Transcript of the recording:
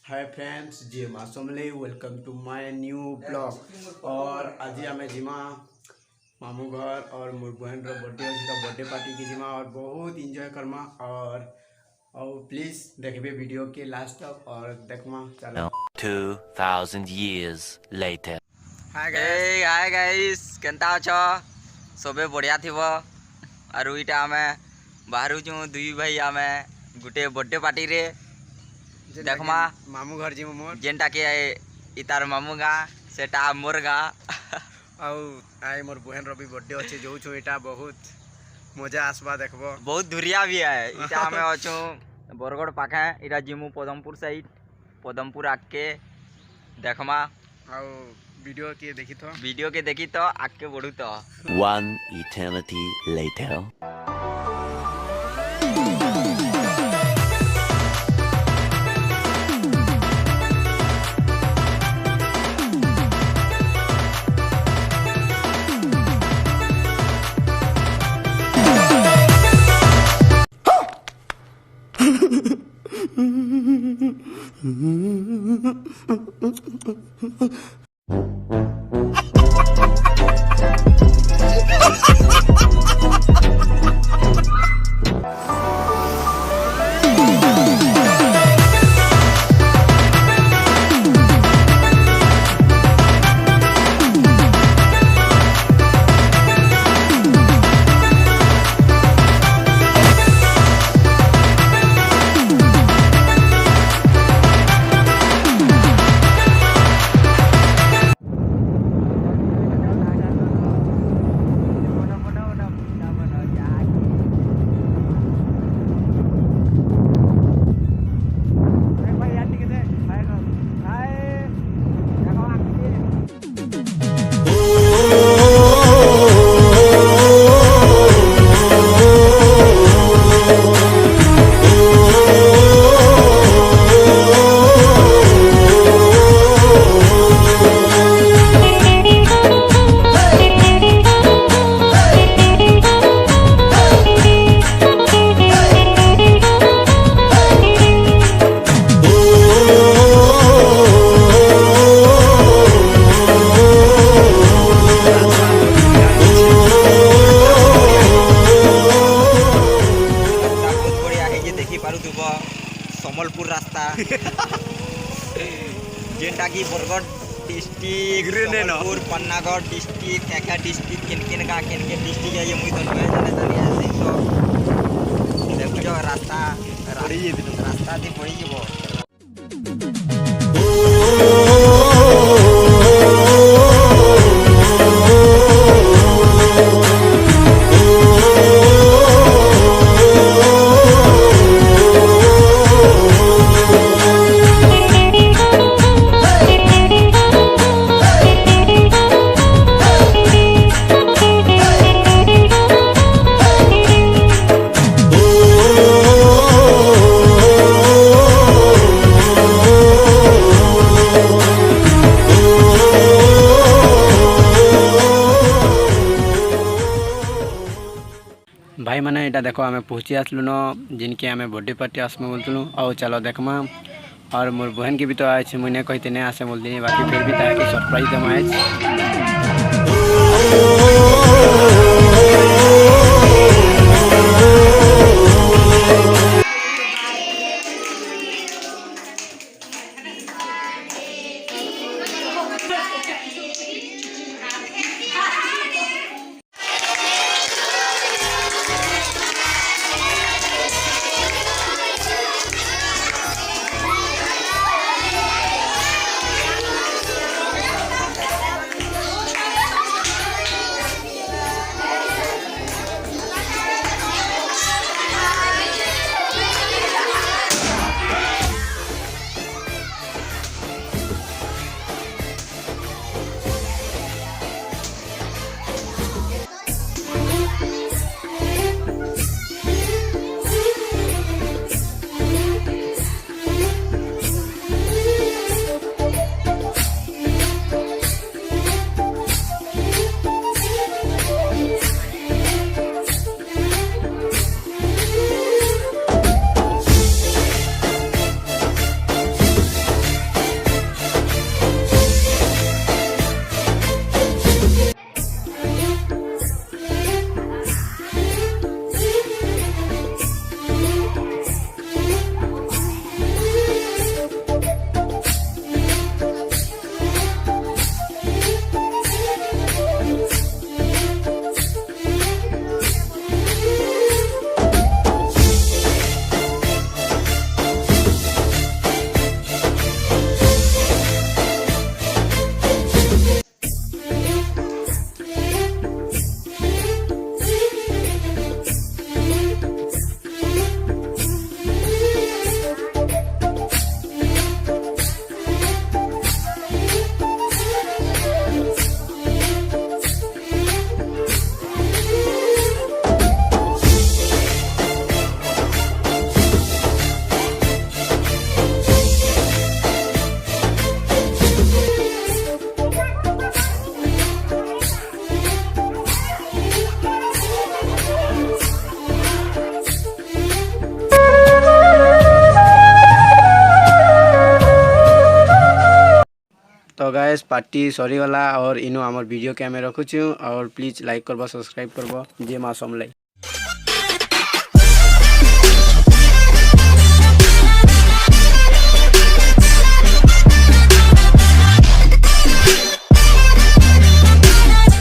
हाय friends, जी मासमले welcome to my new blog. और आज आम जिमा मामू घर और मोर बहन बर्थडे अच्छे तो बर्थडे पार्टी की जिमा और बहुत इंजॉय करमा। और प्लीज देखबे वीडियो के लास्ट तक और देखमा। चलो 2000 years later। हाय गाइस केनता अछ सबे बढ़िया थिबो। आरु इटा आमे बाहरु छु दुई भाई आमे गुटे बर्थडे पार्टी रे देखमा मामू घर जिमा मोर जेनटा के इतार मामू गा सेटा मोर गा आए मोर बहन रवि बर्थडे अच्छे जो छु इटा बहुत मजा आसबा देखबो। बहुत धुरिया भी है। इटा आमे अछु बरगड़ पाखे इटा जिमु पदमपुर साइड पदमपुर आके देखमा वीडियो के देखी तो आके बढ़ू तो। One eternity later। समलपुर रास्ता जेनटा की बरगड़ डिस्ट्रिक्ट समलपुर पन्नागढ़ डिस्ट्रिक्ट क्या डिस्ट्रिक्ट किन डिस्ट्रिक्ट है ये मुई तो नहीं जाने तो देखो जो रास्ता थी पड़ी जीवो। भाई मैंने यहाँ देख आम पहुँची आसलु न जिनके आम बर्थडे पार्टी आसमु बोलूँ और चलो देखमा। और मोर बहन के भी तो आए मुझे कहते नहीं आसे बोलती बाकी फिर भी ताकि सरप्राइज दम आए। गाइस पार्टी सरीगला और इनो आमर वीडियो के आम रखुचु और प्लीज लाइक करबो सब्सक्राइब करबो जे माँ समलाई।